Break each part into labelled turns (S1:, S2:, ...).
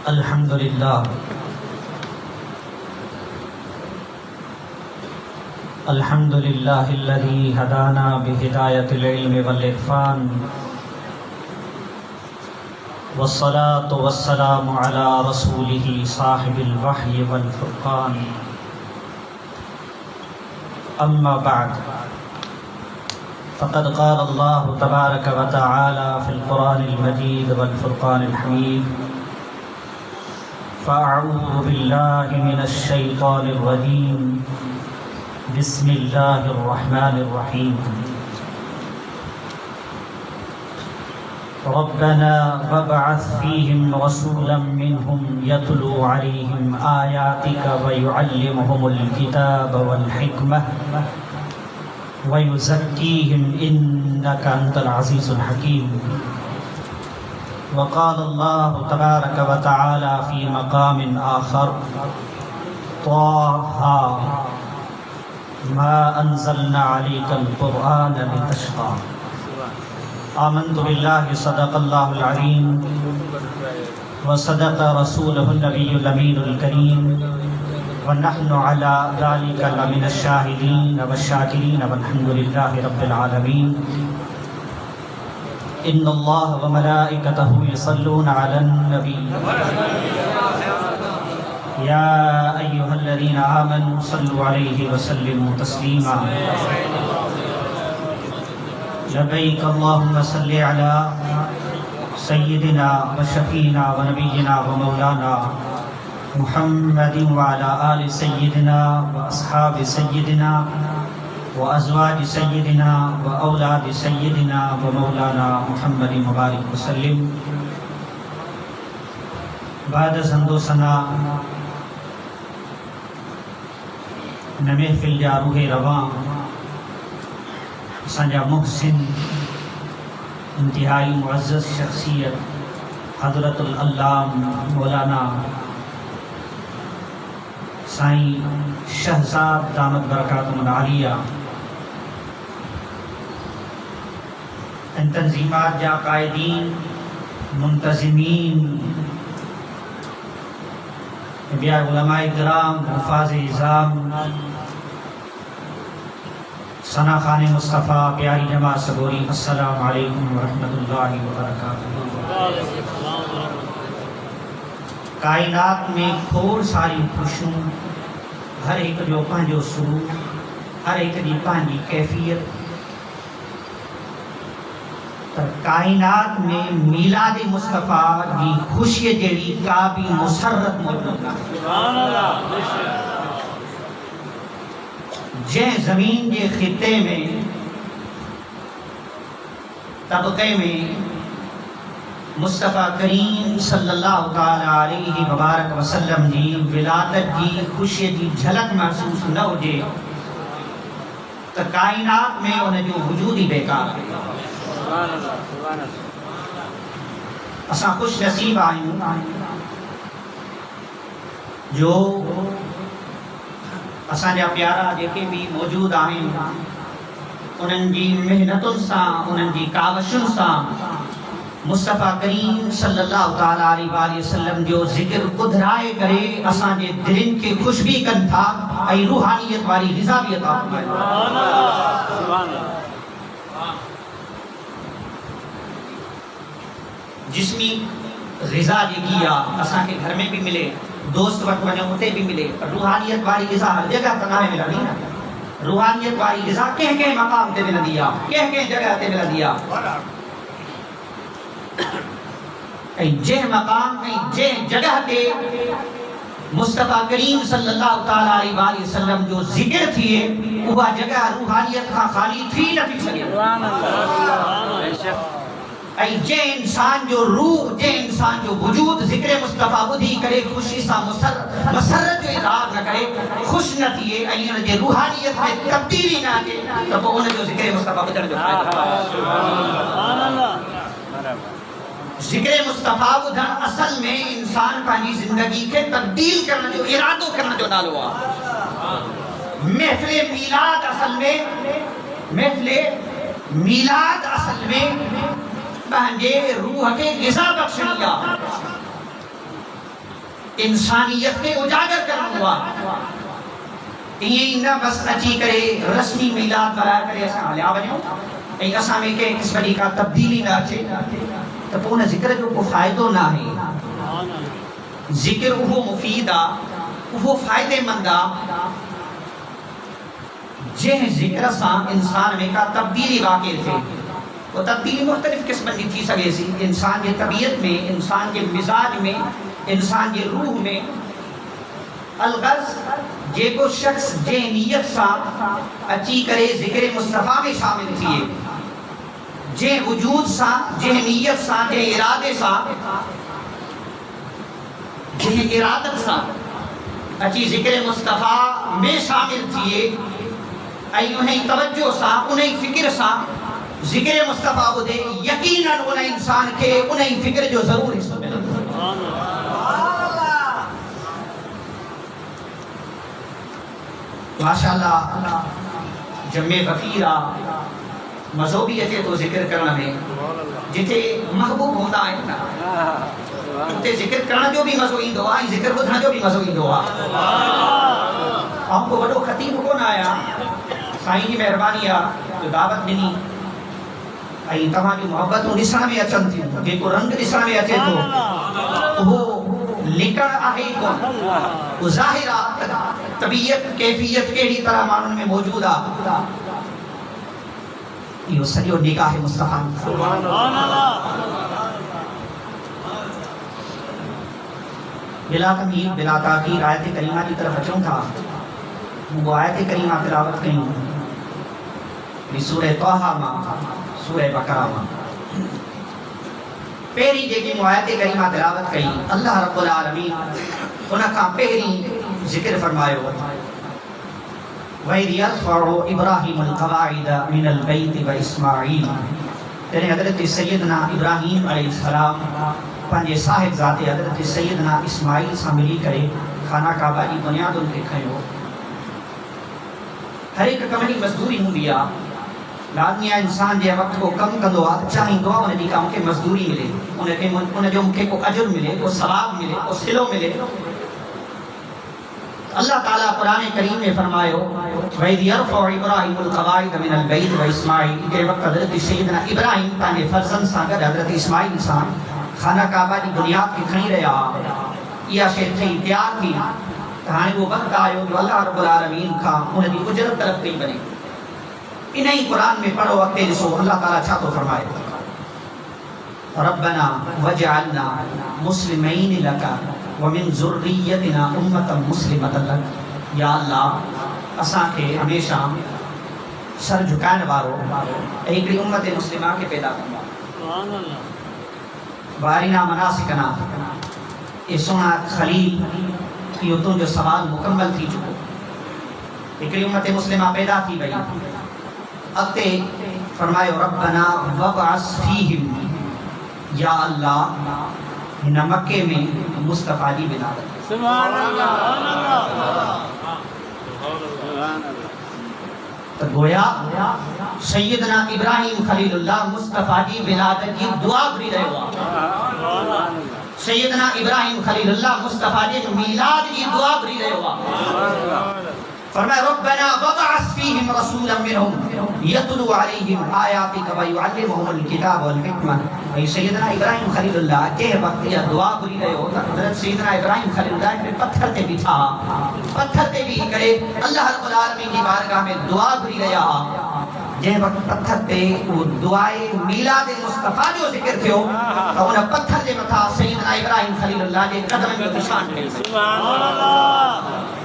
S1: الحمد لله الحمد لله الذي هدانا بهداية العلم والإرفان والصلاة والسلام على رسوله صاحب الوحي والفرقان أما بعد فقد قال الله تبارك وتعالى في القرآن المجيد والفرقان الحميد فأعوذ بالله من الشيطان الرجيم بسم الله الرحمن الرحيم ربنا وابعث فيهم رسولا منهم يتلو عليهم آياتك ويعلمهم الكتاب والحكمة ويزكيهم إنك أنت العزيز الحكيم وقال الله تبارك وتعالى في مقام آخر طه ما أنزلنا عليك القرآن لتشقى آمنت بالله صدق الله العظيم وصدق رسوله النبي الأمين الكريم ونحن على ذلك لمن الشاهدين والشاكرين والحمد لله رب العالمين إن الله وملائكته يصلون على النبي يا أيها الذين آمنوا صلوا عليه وسلموا تسليما لبيك اللهم صل على سيدنا وشفينا ونبينا ومولانا محمد وعلى آل سيدنا وأصحاب سيدنا وأزواج سيدنا وأولاد سيدنا ومولانا محمد مبارك وسلم بعد حمد و ثنا محفل جا روح رواں سنجا محسن انتہائی معزز شخصیت حضرت العلام مولانا سائیں شہزاد دامت برکاتہم العالیہ ان تنظیمات جا قائدین منتظمین بیا علماء کرام حفاظ اعظام ثنا خان مصطفیٰ پیاری جماعت صبوری السلام علیکم ورحمۃ اللہ وبرکاتہ کائنات میں کھوڑ ساری خوشوں ہر ایک جو پانجو سرور ہر ایک دی پانجی کیفیت کائنات میں میلاد مصطفیٰ دی خوشی جیڑی کا بھی مسرت موجود ہے جے زمین جے خطے میں طبقے میں مصطفیٰ کریم صلی اللہ تعالی علیہ وبارک وسلم جی ولادت جی خوشی جی جھلک محسوس نہ ہو جے تو کائنات میں انہیں جو وجود ہی بیکار ہے اساں خوش نصیب آئیں جو اساں جا پیارا جیکے بھی موجود آئیں انہن جی محنتن ساں انہن جی کاوشن ساں مصطفیٰ کریم صلی اللہ تعالی علیہ وآلہ وسلم جو ذکر قدرائے کرے اساں جے دلن کے خوش بھی کن تھا ای روحانیت والی غذا بھی عطا فرمائے جسمی غذا جی کیا اساں کے گھر میں بھی ملے دوست وقت وجہ ہوتے بھی ملے روحانیت والی غذا ہر جگہ تنہا میں ملا نہیں نا روحانیت والی غذا کہہ کے مقام تے ملا دیا کہہ کے جگہ تے ملا دیا جہ مقام جہ جگہ تے مصطفیٰ کریم صلی اللہ تعالی علیہ وآلہ وسلم جو ذکر تھیے وہ جگہ روحانیت کا خالی تھی نہ تھی سکے جے انسان جو روح جے انسان جو وجود ذکر مصطفیٰ بدھی کرے خوشی سا مسرت جو اظہار نہ کرے خوش نہ تھیے ان جے روحانیت میں تبدیلی نہ آجے تو ان جو ذکر مصطفیٰ بدھر جو فائدہ ذکر مصطفیٰ بدھر اصل میں انسان پانی زندگی کے تبدیل کرنا جو ارادو کرنا جو نالو محفل میلاد اصل میں محفل میلاد اصل میں بہنجے روح کے غذا بخشنیا انسانیت کے اجاگر کرنا ہوا یہ نہ بس اچھی کرے رسمی میلاد بنا کرے ایسا حالیہ بنیو ای اساں میں کہ اس بڑی کا تبدیلی نہ اچے تو پونا ذکر جو کو فائدہ نہ ہے ذکر وہ مفیدہ وہ فائدے مندہ جہ ذکر سا انسان میں کا تبدیلی واقع تھے وہ تبدیلی مختلف قسم کی تھی سکے سی انسان کے طبیعت میں انسان کے مزاج میں انسان کے روح میں الغرض جے کو شخص جے نیت سا اچھی کرے ذکر مصطفیٰ میں شامل تھیے جے وجود سا جے نیت سا جے ارادے سا جے ارادت سا اچھی ذکر مصطفیٰ میں شامل تھیے انہیں توجہ سا انہیں فکر سا ذکر مصطفیٰ کو دے یقیناً انہیں انسان کے انہیں فکر جو ضرور حصہ ملے ماشاءاللہ جمع غفیرہ مذہبی اچھے تو ذکر کرنا میں جتے محبوب ہوندہ ہے نا تے ذکر کرنا جو بھی مذہبی دعا ہے ذکر بدھنا جو بھی مذہبی دعا ہم کو بڑو خطیب کون آیا سائیں کی مہربانی جو دعوت دینی ای تمہاں جو محبت ہوں نساں میں اچھن تھی جے کو رنگ نساں میں اچھے تو وہ لکڑ آہی کون وہ ظاہرہ طبیعت کیفیت کیڑی طرح مانن میں موجودہ یہ سجو نگاہ مصطفیٰ بلا تمہید بلا تاخیر آیت کریمہ کی طرف اچھوں تھا وہ آیت کریمہ تلاوت کریں سورہ توحہ ماں سورہ بقرہ ماں پہری جیکی آیت کریمہ تلاوت کریں اللہ رب العالمین انہاں کا پہری ذکر فرمائے وَإِذْ يَرْفَعُ إِبْرَاهِيمُ الْقَوَاعِدَ مِنَ الْبَيْتِ وَإِسْمَاعِيلُ تیرے حضرت سیدنا ابراہیم علیہ السلام پنجے صاحب ذات حضرت سیدنا اسماعیل سے ملی کرے خانہ کعبہ کی بنیاد ان کے کھائے ہو ہر ایک کمنی مزدوری ہوں دیا لازمیہ انسان جے وقت کو کم کندو چاہیں دعا انہیں دی کہ ان کے مزدوری ملے انہیں جو ان کے کو اجر ملے کو ثواب ملے کو صلو ملے اللہ تعالیٰ قرآن کریم میں فرمائے وَإِذْ يَرْفَعُ إِبْرَاهِيمُ الْقَوَاعِدَ مِنَ الْبَيْتِ وَإِسْمَاعِيلُ کے وقت حضرت سیدنا ابراہیم تانے فرزند سانگر حضرت اسماعیل سان خانہ کعبہ کی بنیاد کی کھنی رہا یہ شہر تھی تیار تھی کہانی وہ وقت آئے جو اللہ رب العالمین کا انہیں دی اجرت طرف نہیں بنے انہیں قرآن میں پڑھو وقت جسو اللہ تعالیٰ چھا تو فرمائے ربنا وجعلنا مسلمین لکا ومن ذریتنا امتا مسلمتا لک یا اللہ اساں کے ہمیشہ سر جھکائن بارو ایک امت مسلمہ کے پیدا کرنا بارنا مناسکنا یہ سونا خلیل یہ تو جو سوال مکمل تھی چکو ایک امت مسلمہ پیدا تھی بھئی اگتے فرمائے ربنا وبعث فیہم یا اللہ ہن مکے میں مصطفیٰ دی بلادت سبحان اللہ تو گویا سیدنا ابراہیم خلیل اللہ مصطفیٰ دی بلادت کی دعا بری رہے ہوا سیدنا ابراہیم خلیل اللہ مصطفیٰ دی میلاد کی دعا بری رہے ہوا فرمائے ربنا وبعث فیہم رسولا منہم یتلو علیہم آیاتک ویعلمہم الکتاب والحکمہ وہی سیدنا ابراہیم خلیل اللہ کے وقت یہ دعا بری رہے ہو حضرت سیدنا ابراہیم خلیل اللہ ایک پتھر تے بھی تھا پتھر تے بھی کرے اللہ رب العالمین کی بارگاہ میں دعا بری رہا جے وقت پتھر تے وہ دعائے میلاد مصطفیٰ جو ذکر تھے تو انہیں پتھر جے متھا سیدنا ابراہیم خلیل اللہ کے قدم میں نشان کرے سبحان اللہ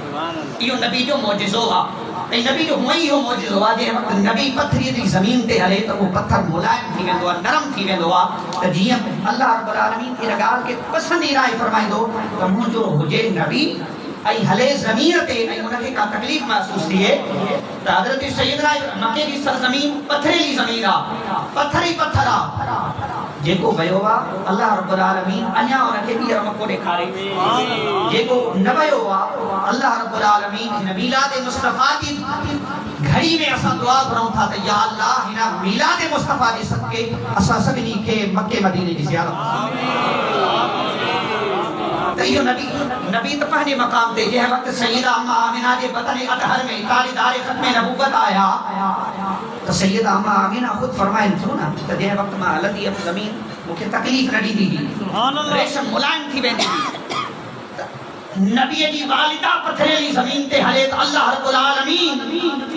S1: یہ نبی جو معجزہ ہوا نبی جو ہوئی ہو معجزہ ہوا جے وقت نبی پتھری دی زمین تے ہلے تو وہ پتھر ملائم تھی ویندو نرم تھی ویندو تو جی اللہ رب العالمین کی رگال کے پسند ہی رائے فرمائیں دو تو مجھ جو ہوجے نبی ای ہلے زمین تے ای انہیں کا تکلیف محسوس تھی ہے تو حضرت سیدنا مکے کی سرزمین پتھری زمین پتھری پتھرا جے کو بیوہ اللہ رب العالمین انیا انہیں کے بھی رمک کو دکھارے جے کو نبیوہ اللہ رب العالمین میلاد مصطفیٰ کی گھڑی میں اسا دعا بناؤں تھا تو یا اللہ ہنا میلاد مصطفیٰ دی صدقے اسا سبنی کے مکے مدینے کی زیارت تو یہ نبی نبی تو پہلے مقام تے جے وقت سیدہ اما آمنہ دے بطن اطہر میں تالیدار ختم نبوت آیا تو سیدہ اما آمنہ خود فرمائیں تھو نا تو جے وقت میں علدی اب زمین مکھے تکلیف نہ دی دی ریشم ملائم تھی بیندی دی نبی جی والدہ پتھریلی زمین تے ہلے تو اللہ رب العالمین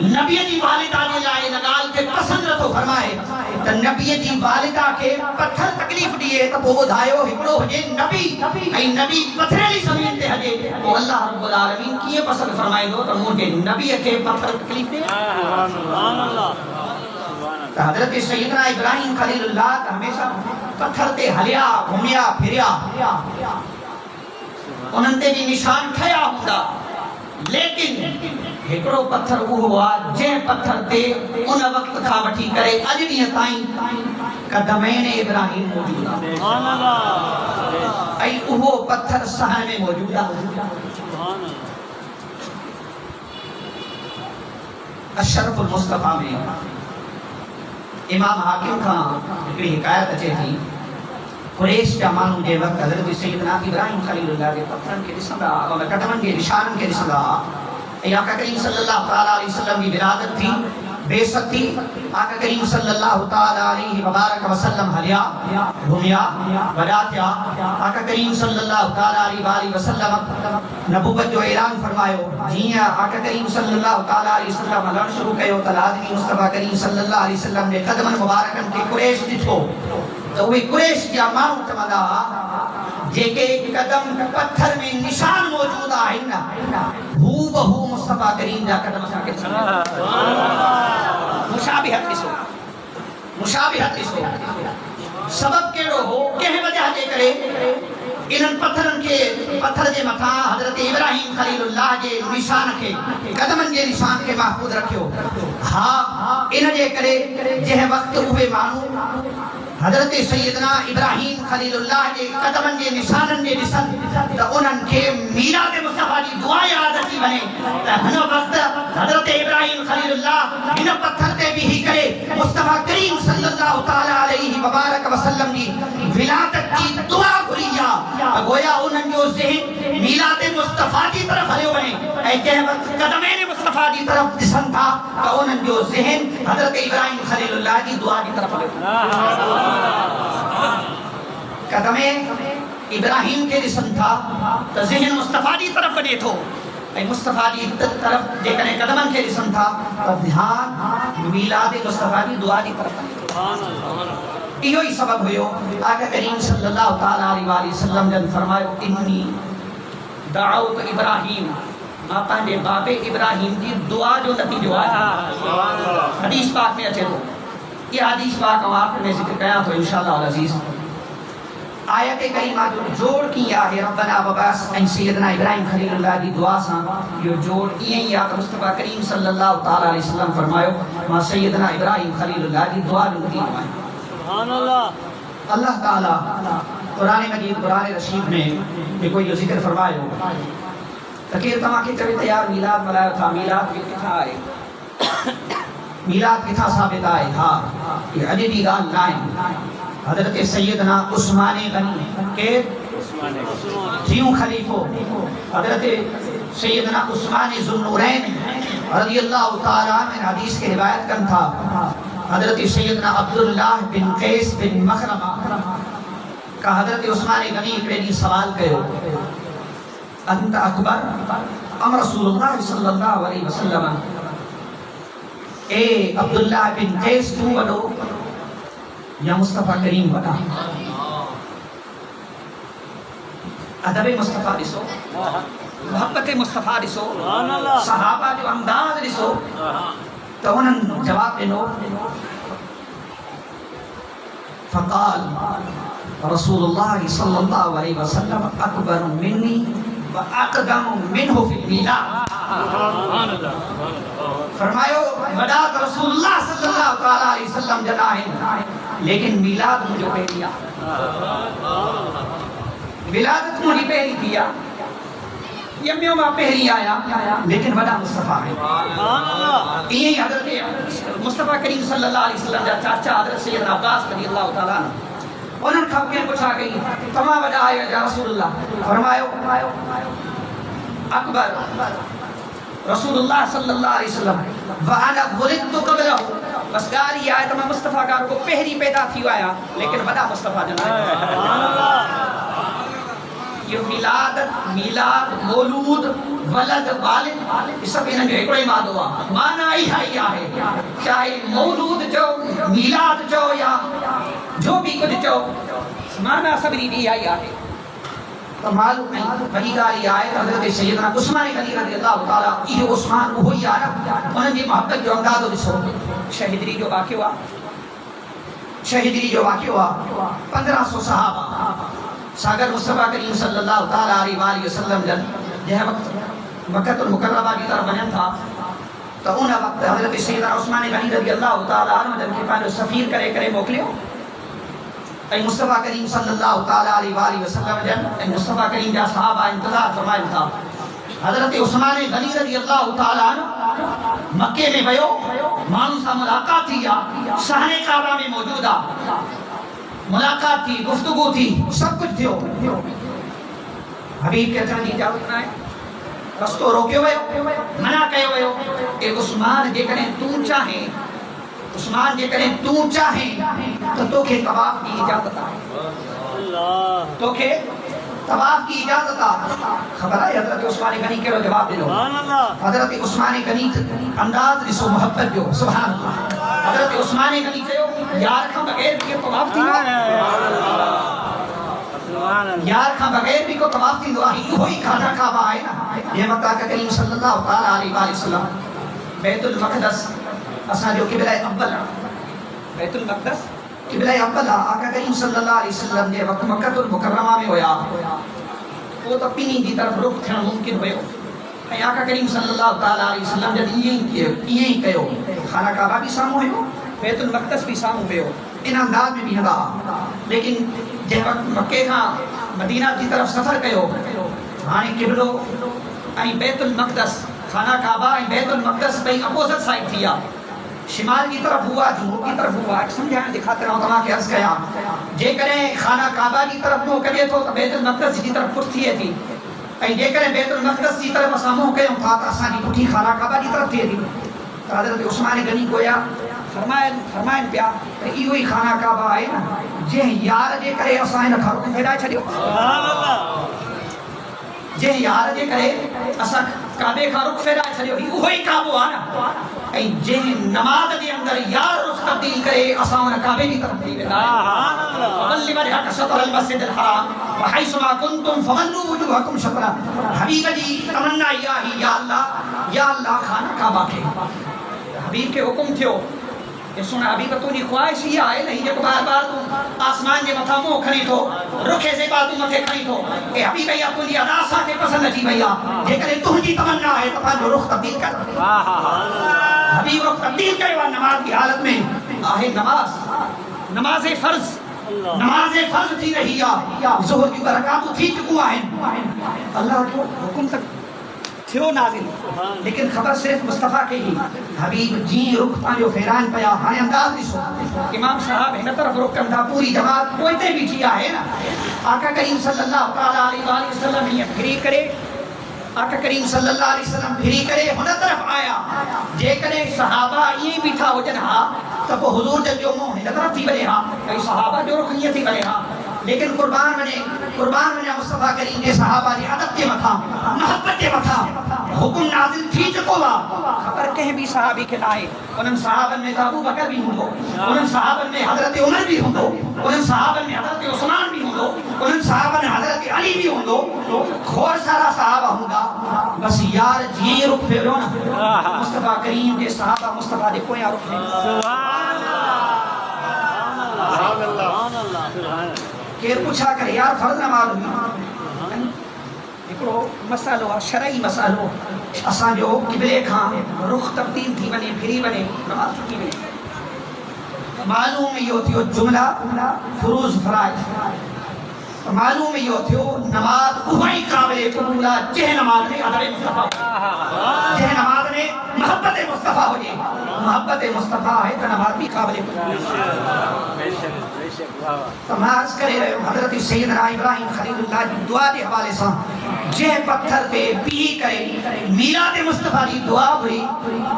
S1: نبی جی والدہ نے لائے نگال کے پسند رتو فرمائے تو نبی جی والدہ کے پتھر تکلیف دیئے تو وہ دھائیو ہکڑو ہجے نبی ای نبی پتھریلی زمین تے ہلے وہ اللہ رب العالمین کیے پسند فرمائے دو تو مجھے نبی کے پتھر تکلیف دے حضرت سیدنا ابراہیم خلیل اللہ ہمیشہ پتھر تے ہلیا گھومیا پھریا انہوں نے بھی نشان ٹھیا ہوندا لیکن ہکڑو پتھر وہ ہوا جے پتھر تے ان وقت تھا وٹھی کرے اجنی تائیں قدمین ابراہیم موجودا ای وہ پتھر سہن میں موجودا اشرف المصطفیٰ میں امام حاکم کا ایک حکایت اچھے تھی قریش کا مانو جے وقت حضرت سیدنا ابراہیم خلیل اللہ کے پتھرن کے دسنگا اور قدمن کے نشانن کے دسنگا آقا کریم صلی اللہ علیہ وسلم کی ولادت تھی بے ست تھی آقا کریم صلی اللہ علیہ وبارک وسلم ہلیا گھومیا بداتیا آقا کریم صلی اللہ علیہ وسلم نبوت جو اعلان فرمایو جیاں آقا کریم صلی اللہ علیہ وسلم ہلن شروع کیو تلازمی مصطفیٰ کریم صلی اللہ علیہ وسلم نے قدمن مبارکن کے قریش ڈٹھو تو وہ قریش کیا مانو چمدا جے کے قدم پتھر میں نشان موجود ہے نا ہو بہو مصطفیٰ کریم جا قدم سا کے مشابہت اس ہو سبب کیڑو ہو کہیں وجہ دے کرے انہن پتھرن کے پتھر دے متھا حضرت ابراہیم خلیل اللہ کے نشان کے قدمن کے نشان کے محفوظ رکھیو ہاں انہن جے کرے جہ وقت ہوئے مانو حضرت سیدنا ابراہیم خلیل اللہ کے قدمن کے نشانن کے نشان تو انہن کے میلاد مصطفیٰ کی دعا یاد رکھی بنے تو ہن وقت حضرت ابراہیم خلیل اللہ ان پتھر تے بھی ہی کرے مصطفیٰ کریم صلی اللہ علیہ وبارک وسلم کی ولادت کی دعا گھریا گویا انہن جو ذہن میلاد مصطفیٰ کی طرف ہلے بنے اے کہ وقت قدمین مصطفیٰ کی طرف دسن تھا تو انہن جو ذہن حضرت ابراہیم خلیل اللہ کی دعا کی طرف ہلے قدمیں ابراہیم کے دسن تھا تو ذہن مصطفیٰ کی طرف بنے تھو اے مصطفیٰ کی طرف جے کرے قدمن کے دسن تھا تو دھیان میلاد مصطفیٰ کی دعا کی طرف بنے تھو یہ ہی سبب ہوئے آقا کریم صلی اللہ علیہ وسلم جن فرمائے انی دعوت ابراہیم ماں پہنجے باپ ابراہیم کی دعا جو نتیجہ آیا حدیث پاک میں اچھے تو یہ حدیث پاک ہم آپ میں ذکر کیا تو انشاءاللہ العزیز آیت کریمہ جو جوڑ کیا ہے ربنا وباس ان سیدنا ابراہیم خلیل اللہ کی دعا سا یہ جوڑ یہ یا مصطفیٰ کریم صلی اللہ علیہ وسلم فرمائے ماں سیدنا ابراہیم خلیل اللہ کی دعا نتیجہ آئے سبحان اللہ اللہ تعالی قرآن مجید قرآن رشید میں یہ کوئی جو ذکر فرمائے ہو تکیر تمام کے چوی تیار میلاد ملائے تھا میلاد کی کتھا آئے میلاد کتھا ثابت آئے تھا یہ عجیبی گال لائن حضرت سیدنا عثمان غنی کے جیوں خلیفوں حضرت سیدنا عثمان ذوالنورین رضی اللہ تعالیٰ عنہ حدیث کے روایت کن تھا حضرت سیدنا عبداللہ بن قیس بن مخرمہ کا حضرت عثمان غنی پہلی سوال کرو انت اکبر ام رسول اللہ صلی اللہ علیہ وسلم اے عبداللہ بن قیس تو وڈو یا مصطفیٰ کریم وڈا ادب مصطفیٰ رسو محبت مصطفیٰ رسو صحابہ جو انداز رسو تو انہوں جواب دینو فقال رسول اللہ صلی اللہ علیہ وسلم اکبر منی وَأَقْدَمُ مِنْهُ فِي الْمِيلَادِ فرمایو بدات رسول اللہ صلی اللہ علیہ وسلم جناہیں لیکن میلاد مجھے پہلیا ولادت مجھے پہلی کیا یمیوں میں پہلی آیا لیکن بڑا مصطفیٰ ہے یہی حضرت مصطفیٰ کریم صلی اللہ علیہ وسلم جا چاچا حضرت سیدنا عباس رضی اللہ تعالیٰ انہوں کھپ کے پوچھا گئی تمام وجہ آئے یا رسول اللہ فرماؤ اکبر رسول اللہ صلی اللہ علیہ وسلم وَأَنَا وُلِدْتُ قَبْلَهُ بس گاری آئے تو میں مصطفیٰ گار کو پہری پیدا تھی آیا لیکن بدا مصطفیٰ جناب یہ ولادت میلاد مولود ولد والد یہ سب انہوں جو ایکڑے ماد ہوا مانا ہی آئے چاہے مولود جو میلاد جو یا جو بھی کچھ جو مانا سبری دی آئی آئے تو معلوم نہیں بڑی گاری آئے حضرت سیدنا عثمان غنی رضی اللہ تعالیٰ یہ عثمان وہی آ رہا انہوں نے محبت جو انداز ہو رسو شہدری جو واقع ہوا شہدری جو واقع ہوا 1500 صحابہ ساگر مصطفیٰ کریم صلی اللہ تعالیٰ علیہ وسلم جن جہاں وقت مکہ المکرمہ کی طرف بنن تھا تو انہا وقت حضرت سیدنا عثمان غنی رضی اللہ تعالیٰ عنہ جن کے پاس سفیر کرے موکلے اے مصطفیٰ کریم صلی اللہ تعالیٰ علیہ وسلم جن اے مصطفیٰ کریم جا صحابہ انتظار فرمائے تھا حضرت عثمان غنی رضی اللہ تعالیٰ عنہ مکے میں بیو مانو سا ملاقات تھی یا صحن کعبہ میں موجودہ ملاقات تھی گفتگو تھی سب کچھ تھیو حبیب کہتا ہے اجازت نہ ہے رستو روکیو ویو منع کہو ویو اے عثمان جے کریں تو چاہیں عثمان جے کریں تو چاہیں تو کے طواف کی اجازت ہے تو کے طواف کی اجازت ہے خبر ہے حضرت عثمان غنی کے جواب دے دو حضرت عثمان غنی انداز رسو محبت جو سبحان اللہ حضرت عثمان غنی کہو یار کھا بغیر بھی طواف تھی یار کھا بغیر بھی کو طواف تھی دعا ہی ہوئی کھانا کعبہ آئے نا یہ مکہ کا کریم صلی اللہ تعالیٰ علیہ وسلم بیت المقدس اسنا جو قبلہ اول بیت المقدس قبلہ اول آقا کریم صلی اللہ علیہ وسلم نے وقت مکہ المکرمہ میں ہویا وہ تو پینی دی طرف رخ تھنا ممکن ہوئے اے آقا کریم صلی اللہ تعالیٰ علیہ وسلم جب یہی کہو خانہ کعبہ بھی سامو ہے بیت المقدس بھی سامو ہوئے ان انداز میں بھی ہدا لیکن جب وقت مکہ کا مدینہ دی طرف سفر کہو ہانے قبلو این بیت المقدس خانہ کعبہ این بیت المقدس بھئی اپوزٹ سائٹ تھیا شمال کی طرف ہوا جنوب کی طرف ہوا ایک سمجھائیں دکھاتے رہا ہوں تمہاں کے عرض کیا جے کریں خانہ کعبہ کی طرف نو کرے تو بیت المقدس کی طرف پٹھ تھیے تھی این جے کریں بیت المقدس کی طرف اساموں کے ہم تھا آسانی پٹھی خانہ کعبہ کی طرف تھیے تھی حضرت عثمان غنی گویا فرمائن پیا ایو ہی خانہ کعبہ آئے نا جے یار جے کرے اسائن کھا رکھ پھیلائے چھڑیو جے یار جے کرے اسا کعبے کھا رکھ پھیلائے چھڑیو ایو ہی کعبہ آنا اے جے نماز دے اندر یار رخ تبدیل کرے اسائن کعبے کی طرف دی ولی وجہک شطر المسجد الحرام وحیث ما کنتم فولوا وجوہکم شطرا حبیب جی تمنا یا اللہ خانہ کعبہ کے حبیب کے حکم تھیو یہ سنا ابھی تو نہیں خواہش ہی آئے نہیں جب بار بار تو آسمان جے متھا مو کھنی تو رکھے سے بات تو متھے کھنی تو کہ حبیب بھیا تو نہیں ادا سا کے پسند جی بھیا جے کرے تجھی تمنا ہے تو پھر رخ تبدیل کر حبیب رخ تبدیل کرے وہ نماز کی حالت میں آہے نماز فرض نماز فرض تھی رہی ہے ظہر کی برکات تھی چکو ہیں اللہ کے حکم تک تھیو نازل لیکن خبر صرف مصطفیٰ کے ہی حبیب جی رخ پانجو فیران پیا ہانے انداز نہیں سو امام صاحب ہمیں طرف رخ کرتا پوری جماعت کوئیتے بھی کیا ہے نا آقا کریم صلی اللہ تعالیٰ علیہ وسلم یہ پھری کرے آقا کریم صلی اللہ علیہ وسلم پھری کرے ہونا طرف آیا جے کرے صحابہ یہ بھی تھا ہو جنہا تب وہ حضور جب جو موہ ہی طرف تھی بلے ہاں کئی صحابہ جو رخ نہیں تھی بلے ہاں لیکن قربان میں مصطفیٰ کریم نے صحابہ نے عدد کے مطا محبت کے مطا حکم نازل تھی چکو خبر کہیں بھی صحابی کے لائے انہوں صحابہ میں ابو بکر بھی ہوں انہوں صحابہ میں حضرت عمر بھی ہوں انہوں صحابہ میں حضرت عثمان بھی ہوں انہوں صحابہ میں حضرت علی بھی ہوں کھور سارا صحابہ ہوں بس یار جی رخ پھیرو نا مصطفیٰ کریم کے صحابہ مصطفیٰ دے کوئی رخ پھیرو کیر پوچھا کر یار فرض نماز ہوئی ایکڑو مسئلو شرعی مسئلو اساں جو قبلے کھاں رخ تبدیل تھی بنے پھری بنے نماز کی بنے معلوم یہ تھیو جملہ فروض فرائض معلوم یہ تھیو نماز وہی قابل قبولہ جہ نماز میں ادب مصطفیٰ جہ نماز میں محبت مصطفیٰ ہو جائے محبت مصطفیٰ ہے تو نماز بھی قابل قبولہ تماز کرے رہے حضرت سیدنا ابراہیم خلیل اللہ کی دعا دے حوالے سے جے پتھر تے پی کرے میلاد مصطفیٰ کی دعا ہوئی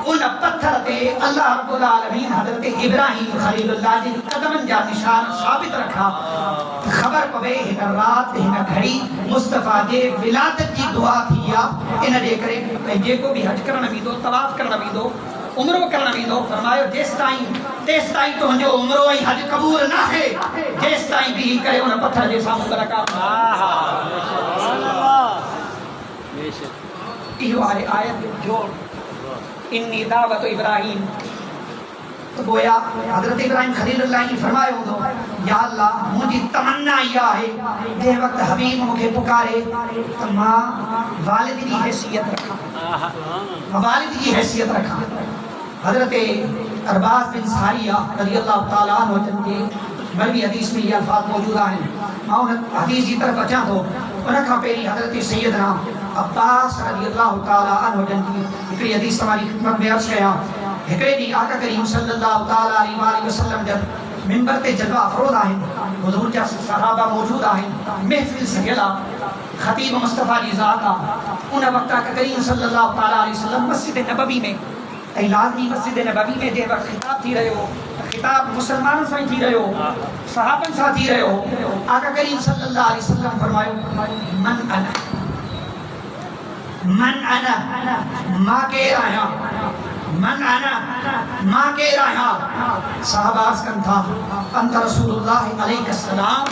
S1: ان پتھر تے اللہ رب العالمین حضرت ابراہیم خلیل اللہ کی قدمن جا نشان ثابت رکھا خبر پوے ہن رات ہن گھڑی مصطفیٰ دے ولادت کی دعا تھیا ان دے کرے جے کو بھی حج کرنا بھی دو طواف کرنا بھی دو عمرو کرنا بھی دو فرمایا جس تائیں تو جو عمرو ای حج قبول نہ ہے جس تائیں بھی کرے انہیں پتھر جے سامنے رکھا یہ آیت جوڑ انی دعوت ابراہیم تو گویا حضرت ابراہیم خلیل اللہ کی فرمائے ہو یا اللہ مجھے تمنا یہ ہے دے وقت حبیب مجھے پکارے تو ماں والد کی حیثیت رکھا والد کی حیثیت رکھا حضرت ارباز بن ساریہ رضی اللہ تعالیٰ عنہ کے مروی حدیث میں یہ الفاظ موجود ہیں میں ان حدیث کی طرف اچھا تو انہاں کا پہلی حضرت سیدنا عباس رضی اللہ تعالیٰ عنہ کی ایک حدیث ہماری خدمت میں عرض کیا ہکڑے دی آقا کریم صلی اللہ تعالیٰ علیہ وسلم جب منبر تے جلوہ افروز آئیں حضور جا صحابہ موجود آئیں محفل سے گلا خطیب مصطفیٰ جی ذاتا انہا وقت آقا کریم صلی اللہ تعالیٰ علیہ وسلم مسجد نبوی میں ای لازمی مسجد نبوی میں دے وقت خطاب تھی رہے ہو خطاب مسلمانوں سے تھی رہے ہو صحابن سے تھی رہے ہو آقا کریم صلی اللہ علیہ وسلم فرمائے من انا ما کے رہا من انا ما کے رہا صحابہ عرض کن تھا انت رسول اللہ علیہ السلام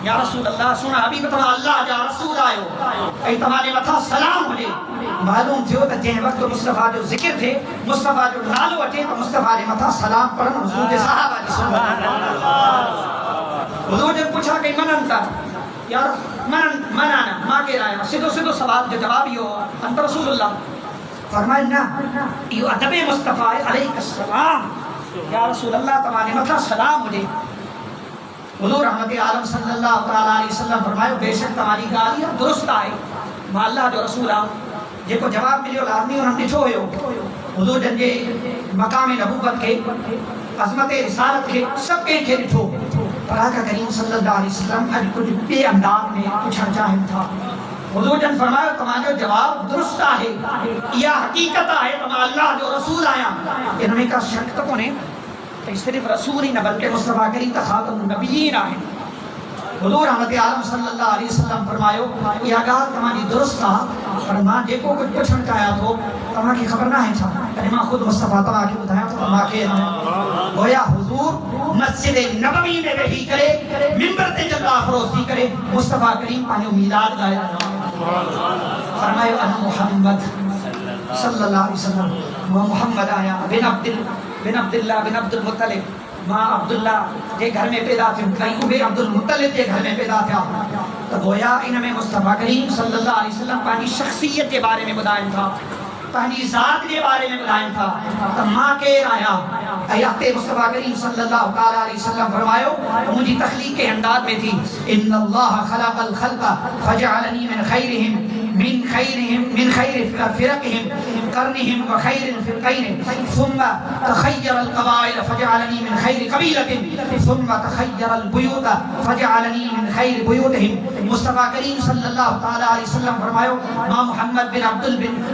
S1: یا رسول اللہ سنا ابھی بتنا اللہ جا رسول آئے ای تمہارے مطا سلام ہو لے معلوم تھے ہو تا جہاں وقت مصطفیٰ جو ذکر تھے مصطفیٰ جو نالو اٹھے تو مصطفیٰ نے مطا سلام پڑھن حضور کے صحابہ جی سبحان اللہ حضور نے پوچھا کہ من انتا یا من آنا ما کے رہا سدو سوال جو جوابی ہو انت رسول اللہ فرمائے نا یہ ادب مصطفیٰ علیہ السلام یا رسول اللہ تمہارے مطا سلام ہو لے حضور رحمت عالم صلی اللہ علیہ وسلم فرمائے بے شک تمہاری گالیاں درست آئے ما اللہ جو رسول آؤ جے کو جواب ملیو لازمی اور ہم نچھو ہوئے ہو حضور جنجے مقام نبوت کے عظمت رسالت کے سب کے نچھو پر آقا کریم صلی اللہ علیہ وسلم اج کچھ بے انداز میں پوچھنا چاہم تھا حضور جن فرمایا تمہارا جو جواب درست ہے یا حقیقت ہے تمہارا اللہ جو رسول آیا انہوں کا شک تو کونے کہ صرف رسول ہی نہ بلکہ مصطفیٰ کریم کا خاتم النبیین آئے حضور رحمت عالم صلی اللہ علیہ وسلم فرمایو یہ آگاہ تمہاری درست تھا فرمان جے کو کچھ پوچھن چاہیا تو تمہاں کی خبر نہ ہے چھا یعنی میں خود مصطفیٰ تمہاں کی بتایا تو تمہاں کے گویا حضور مسجد نبوی میں وحی کرے منبر تے جب آفروز دی کرے مصطفیٰ کریم پانیو میلاد گایا فرمایو انا محمد صلی اللہ علیہ وسلم وہ محمد آیا بن عبداللہ بن عبد المطلب ماں عبداللہ جے گھر میں پیدا تھے کہیں بھی عبد المطلب جے گھر میں پیدا تھا تو گویا ان میں مصطفیٰ کریم صلی اللہ علیہ وسلم پانی شخصیت کے بارے میں بدائن تھا پانی ذات کے بارے میں بدائن تھا تو ماں کے آیا ایات مصطفیٰ کریم صلی اللہ علیہ وسلم فرمایو مجھے تخلیق کے انداز میں تھی ان اللہ خلق الخلق فجعلنی من خیر فرقهم قرنهم وخير الفرقين ثم تخير القبائل فجعلني من خير قبيلة ثم تخير البيوت فجعلني من خير بيوتهم مصطفیٰ کریم صلی اللہ علیہ وسلم فرمایو ماں محمد بن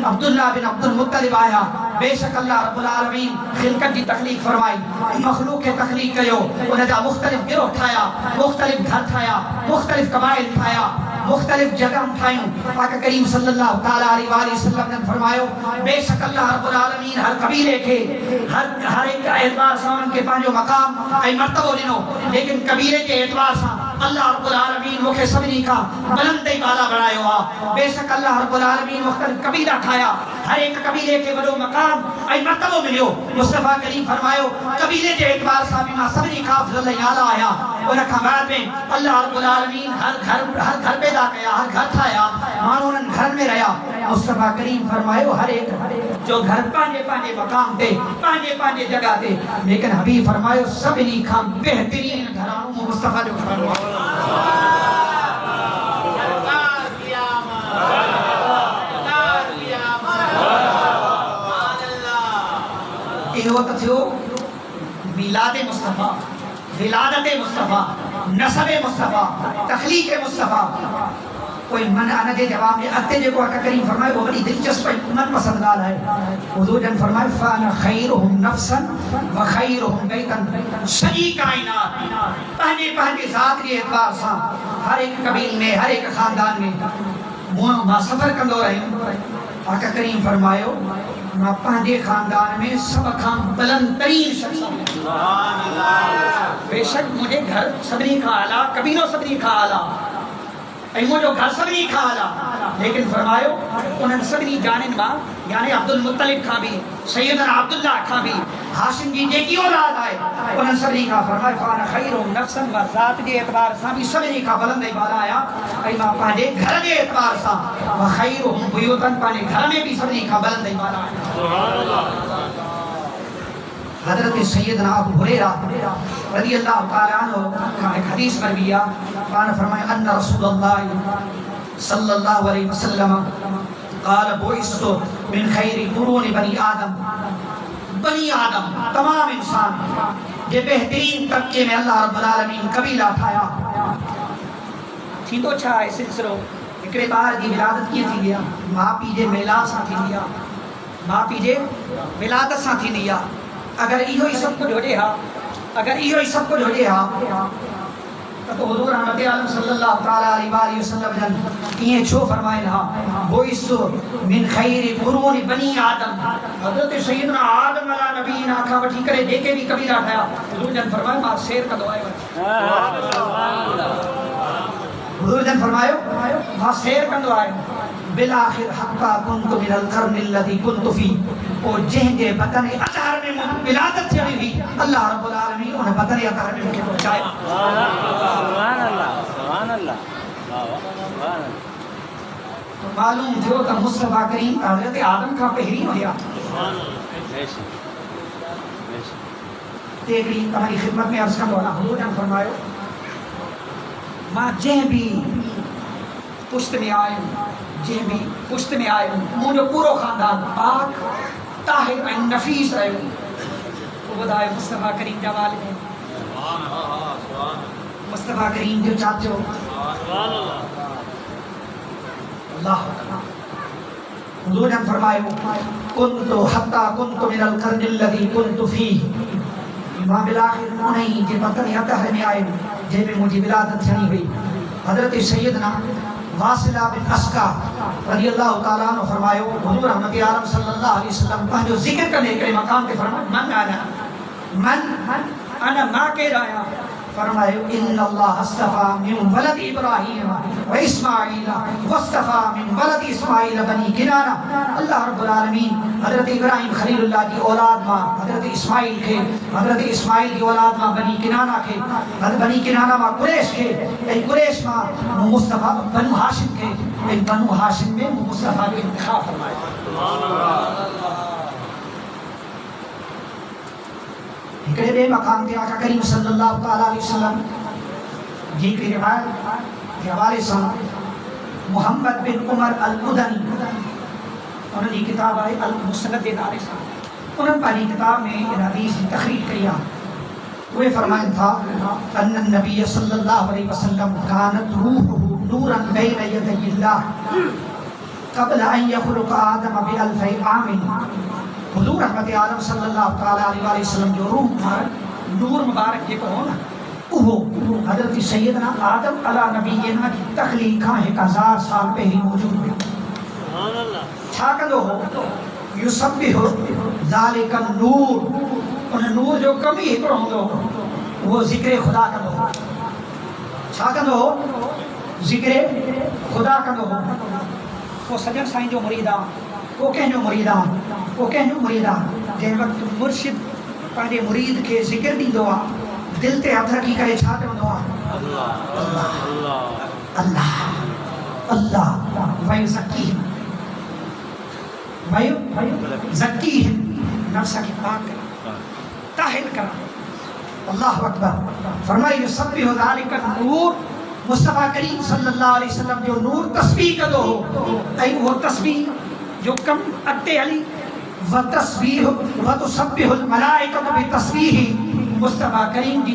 S1: عبداللہ بن عبد المطلب آیا بے شک اللہ رب العالمین خلقت کی تخلیق فرمائی مخلوق کے تخلیق کیو انہیں جا مختلف گروہ ٹھایا مختلف گھر ٹھایا مختلف قبائل ٹھایا مختلف جگہ ٹھائیوں آقا کریم صلی اللہ علیہ وسلم نے فرمایو بے شک اللہ رب العالمین ہر قبیلے کے ہر ایک اعتبار سامان کے پانچوں مقام ای مرتبہ لنو لیکن قبیلے کے اعتبار سا اللہ رب العالمین مکھے سبنی کا بلندی بالا بڑھائے ہوا بے شک اللہ رب العالمین مختلف قبیلہ ٹھایا ہر ایک قبیلے کے بڑو مقام ای مرتبہ ملیو مصطفیٰ کریم فرمایو قبیلے کے اعتبار سا بھی سبنی کا افضل یالا آیا انہاں بعد میں اللہ رب العالمین ہر گھر پیدا کیا ہر گھر ٹھایا مانون گھر میں رہا مصطفیٰ کریم فرمایو ہر ایک جو گھر پانے مقام دے پانے جگہ دے لیکن حبیب فرمایو سبنی کا بہترین گھرانوں مصطفیٰ جو فرمایو یہ وقت تھو میلاد مصطفیٰ ولادت مصطفیٰ، نسب مصطفیٰ، تخلیق مصطفیٰ. کوئی من آنا دے جواب میں اتے جو کو کریم فرمائے وہ بڑی دلچسپ من پسند گال ہے. حضور جن فرمائے فانا خیرہم نفسا و خیرہم بیتن. سجی کائنات پہنے ذات کے اعتبار سے ہر ایک قبیل میں، ہر ایک خاندان میں ماں سفر کندو رہے ہیں. آقا کریم فرمائے ماں پہنے خاندان میں سب کھان بلند ترین شخص ہیں. بے شک مجھے گھر سبری کھا آلا، قبیلوں سبری کھا آلا، ایمو جو گھر سبری کھا آلا، لیکن فرمائیو انہوں سبری جانن ماں یعنی عبد المطلب کھا بھی، سیدنا عبداللہ کھا بھی، ہاشم جی جے کی اولاد آئے انہوں سبری کھا. فرمائے فانا خیرہم نفسا و ذات جے اعتبار سا بھی سبری کھا بلند بالا آیا. ایمہ پہنے گھر جے اعتبار سا و خیرہم بیوتن پہنے گھر میں بھی سبری کھا بلند بالا آیا. حضرت سیدنا ابو ہریرہ رضی اللہ تعالیٰ عنہ ایک حدیث مرویہ قال فرمائے ان رسول اللہ صلی اللہ علیہ وسلم قال بعثت من خیر قرون بنی آدم. بنی آدم تمام انسان یہ بہترین طبقے میں اللہ رب العالمین قبیلہ اٹھایا. تھی تو چھا ہے سلسلو اکڑے بار دی ولادت کی تھی لیا ماں پیجے میلاد سا تھی لیا، ماں پیجے ولادت سا تھی لیا. اگر ایہو ہی سب کچھ ہو جے ہاں، اگر ایہو ہی سب کچھ ہو جے ہاں تو حضور رحمت عالم صلی اللہ تعالیٰ علیہ وآلہ وسلم جن یہ چھو فرمائے رہا بعثت من خیر قرون بنی آدم. حضرت سیدنا آدم علیہ نبی آنکھا وٹھی کرے دیکھے بھی قبیلہ اٹھایا. حضور جن فرمائے ماں سیر کا دعائے حضور جن فرمائے ماں سیر کا دعائے بالآخر حقا کنت من القرن اللذی کنت فی. اور جہن جے بطن اطہر میں ولادت چڑھی ہوئی اللہ رب العالمین انہیں بطن اطہر میں مجھے پہنچائے.
S2: سبحان اللہ سبحان اللہ.
S1: تو معلوم تھو کہ مصطفیٰ کریم حضرت آدم کا پہری ہویا. تیکڑی تمہاری خدمت میں عرض کا مولا حضور جان فرمائے ماں جہن بھی پشت میں آئے، جہن بھی پشت میں آئے مجھے پورو خاندان پاک طاہر میں نفیس رہے وہ بدائے مصطفیٰ کریم جوال میں مصطفیٰ کریم جو چاچو اللہ حضور نے فرمائے کنتو حتی کنتو من القرن الذی کنتو فیہ. امام بالآخر انہیں جے بطن اطہر میں آئے جے میں مجھے ولادت چھنی ہوئی. حضرت سیدنا واصلہ بن اسقا رضی اللہ تعالیٰ عنہ فرمائے حضور رحمت عالم صلی اللہ علیہ وسلم پہنجو ذکر کرنے کے مقام کے فرمائے من انا ما کہہ رہا فرمائے ان اللہ اصطفیٰ من ولد ابراہیم و اسماعیل و اصطفیٰ من ولد اسماعیل بنی کنانہ. اللہ رب العالمین حضرت ابراہیم خلیل اللہ کی اولاد ماں حضرت اسماعیل کے، حضرت اسماعیل کی اولاد ماں بنی کنانہ کے، بنی کنانہ ماں قریش کے، ان قریش ماں مصطفیٰ بنو ہاشم کے، ان بنو ہاشم میں مصطفیٰ کے انتخاب فرمائے. اکڑے بے مقام کے آقا کریم صلی اللہ تعالیٰ علیہ وسلم جی کی روایت کے حوالے سے محمد بن عمر المدنی انہوں نے کتاب آئی المسند دارِ صاحب انہوں نے پہلی کتاب میں ان حدیث کی تخریج کیا. وہ فرمائن تھا ان النبی صلی اللہ علیہ وسلم کانت روحہ نورا بین یدی اللہ قبل ان یخلق آدم بألف عام. حضور رحمت عالم صلی اللہ تعالیٰ علیہ وسلم جو روح مبارک نور مبارک کے کو ہونا وہ حضرت سیدنا آدم علیہ نبینا کی تخلیقہ 1000 سال پہلی موجود ہوئی. چھا کندو ہو یسبح ذالک النور انہیں نور جو کمی ہی پر ہوندو وہ ذکر خدا کندو ہو. چھا کندو ہو ذکر خدا کندو ہو. وہ سجن سائیں جو مریدان وہ کہنو مریدان جن وقت مرشد پہلے مرید کے ذکر دی دعا دل تے ہتھ رکھی کرے چھا دو دعا اللہ اللہ ویو زکیہم نفسہ کی پاک کرا طاہر کرا. اللہ اکبر. فرمائی یسبح ذالک النور مصطفیٰ کریم صلی اللہ علیہ وسلم جو نور تسبیح کا دو ہو اے وہ تسبیح جو کم اتے علی و تسبیح و تسبح الملائکۃ بتسبیح مصطفیٰ کریم دی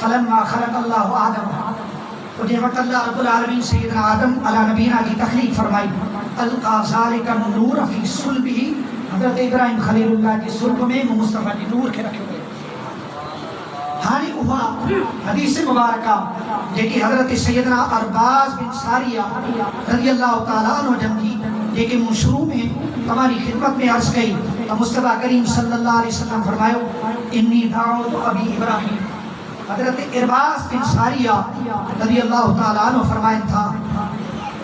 S1: فلما خلق اللہ آدم تو جے وقت اللہ رب العالمین سیدنا آدم علی نبینا کی تخلیق فرمائی القا ذالک النور فی صلبہ حضرت ابراہیم خلیل اللہ کی صلب میں مصطفیٰ دی نور کے رکھے ہوئے ہانی اوہا حدیث مبارکہ جیکی حضرت سیدنا ارباز بن ساریہ رضی اللہ تعالیٰ عنہ جن کی جیکی من شروع میں ہماری خدمت میں عرض گئی تو مصطفیٰ کریم صلی اللہ علیہ وسلم فرمائے انی دعوت ابی ابراہیم حضرت ارباز بن ساریہ رضی اللہ تعالیٰ عنہ فرمائے تھا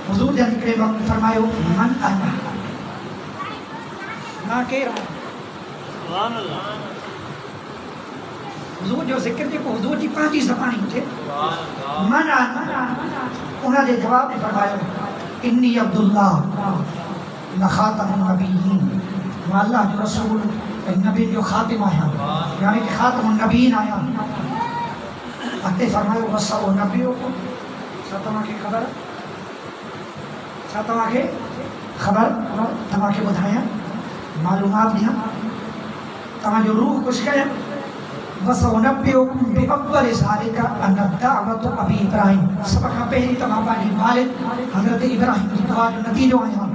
S1: حضور نے ذکر وقت فرمائے من انا نا کہہ رہا
S2: سبحان اللہ
S1: حضور جو ذکر جے کو حضور جی پانچی زبانی ہوتے من انا انہاں نے جواب میں فرمایا انی عبداللہ لخاتم النبیین وہ اللہ جو رسول نبی جو خاتم آیا یعنی کہ خاتم النبیین آیا اتے فرمائے وصو نبیوں کو ساتواں کی خبر ساتواں کے خبر تمہاں کے بدھایا معلومات دیا تمہاں جو روح کچھ کہے وَسَوْنَبِّئُكُمْ بِأَوَّلِ ذَلِكَ أَنَّ الدَّعْوَةُ أَبِي إِبْرَاهِيمَ سبقہ پہلی تمام پانی والد حضرت ابراہیم کی دعا جو نتیجہ آیا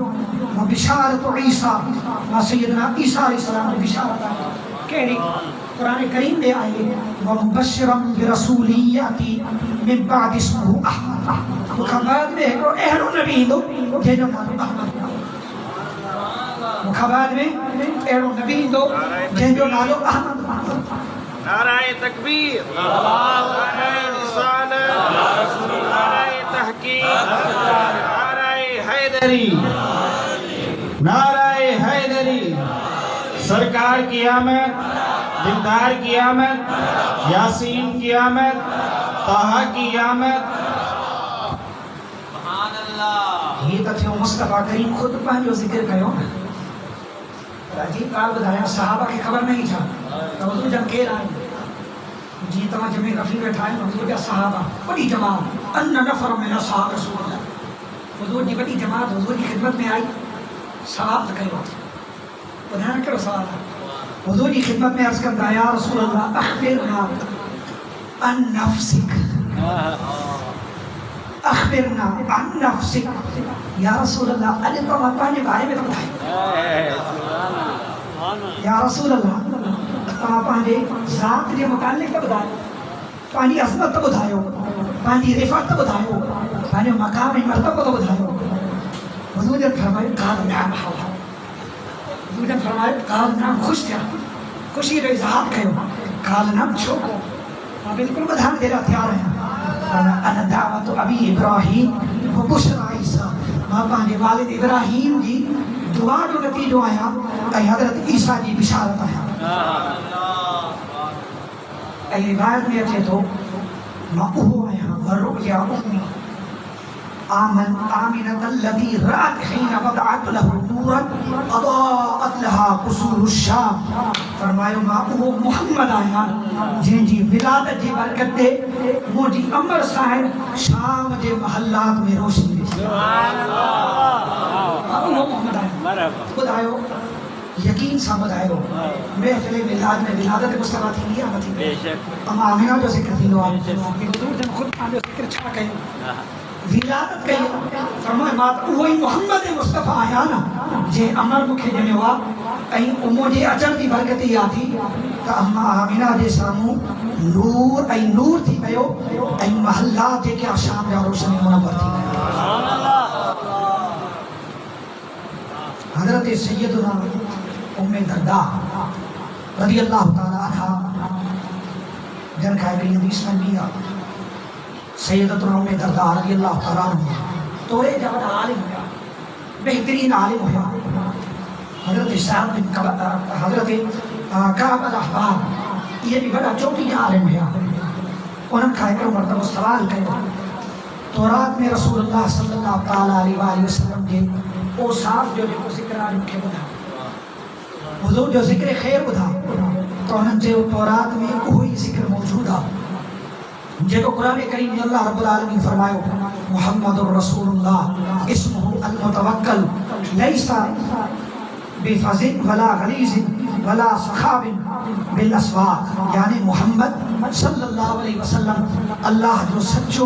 S1: وَبِشَارَةُ عِیسیٰ سیدنا عیسیٰ علیہ السلام کی بشارت آئی کہہ قرآن کریم میں آئے وَمُبَشِّرًا بِرَسُولٍ يَأْتِي مِن بَعْدِ اسْمُهُ أَحْمَدُ مخابات میں ایک اہل نبی دو جنہوں نالو احمد مخابات میں اہل نبی دو جنہوں نالو احمد
S3: نعرہ تکبیر نعرہ رسالت نعرہ تحقیق نعرہ حیدری نعرہ حیدری سرکار کی آمد دلدار کی آمد یاسین کی آمد طہ کی آمد سبحان اللہ
S1: یہ تک مصطفیٰ کریم خود پہنجو ذکر کرو عجیب کار بدھایا صحابہ کی خبر نہیں تھا تو حضور جب کہہ رہا ہے جی تمہاں جمعہ غفیر بیٹھا ہے حضور جا صحابہ بڑی جماعت ان نفر من اصحاب رسول اللہ حضور جی بڑی جماعت حضور کی خدمت میں آئی سوال کرو بدھانا کرو سوال حضور کی خدمت میں عرض کرتا ہے یا رسول اللہ اخبرنا عن نفسک اخبرنا عن نفسک یا رسول اللہ علی تو اپنے بارے میں بتائیں یا رسول اللہ تو اپنے ذات کے متعلق تو بتائیں پانی عظمت تو بتائیں پانی رفعت تو بتائیں پانی مقام مرتبہ تو بتائیں حضور نے فرمایا قال نعم حول حضور نے فرمایا قال نعم خوش تھا خوشی کا اظہار کرو قال نعم چھوکو بالکل بدھان دے رہا تیار ہے انا دعوت ابی ابراہیم و بشرا عیسیٰ ماں پانے والد ابراہیم جی دعا جو نتیجہ آیا اے حضرت عیسیٰ جی بشارت آیا اے روایت میں اچھے تو ماں اوہ آیا ورؤیا امی آمنت الذی رأت حین وضعت له نورا اضاءت لها قصور الشام فرمائے ماں اوہ محمد آیا جن جی ولادت جی برکت دے وہ جی عمر صاحب شام جے محلات میں روشنی دے
S2: سبحان اللہ
S1: اوہ محمد آیا
S2: مرحبا
S1: خود آئیو یقین سامد آئیو محفل میلاد میں ولادت مصطفیٰ تھی نہیں آمد
S2: بے
S1: تھی
S2: شک
S1: اما آمینہ جو ذکر تھی لو آمد حضور جن خود آنے ذکر چھا کہیں ولادت کہیں فرمائے بات وہی محمد مصطفیٰ آیا نا جے عمر مکھے جنے ہوا کہیں امو جے اچر دی برکتی آتی تا اما آمینہ جے سامو نور ای نور تھی پیو ای محلات جے کیا شام جا روشنی منور تھی
S2: سبحان اللہ
S1: حضرت سیدنا ام دردہ رضی اللہ تعالیٰ عنہ جن کا ایک حدیث میں لیا سیدتنا ام دردہ رضی اللہ تعالیٰ عنہ توڑے جب عالم ہوا بہترین عالم ہوا حضرت صاحب بن حضرت کعب الاحبار یہ بھی بڑا چوٹی عالم ہوا انہوں کا ایک مرتبہ سوال کرو تورات میں رسول اللہ صلی اللہ تعالیٰ علیہ وسلم کے او صاف جو ذکر آنے کے بدھا حضور جو ذکر خیر بدھا تو انہوں نے تورات میں وہی ذکر موجود ہے جو قرآن کریم میں اللہ رب العالمین فرمائے محمد رسول اللہ اسمہ المتوکل لیسا
S4: بفظ ولا غلیظ ولا صخاب بالاسواق، یعنی محمد صلی اللہ علیہ وسلم اللہ جو سچو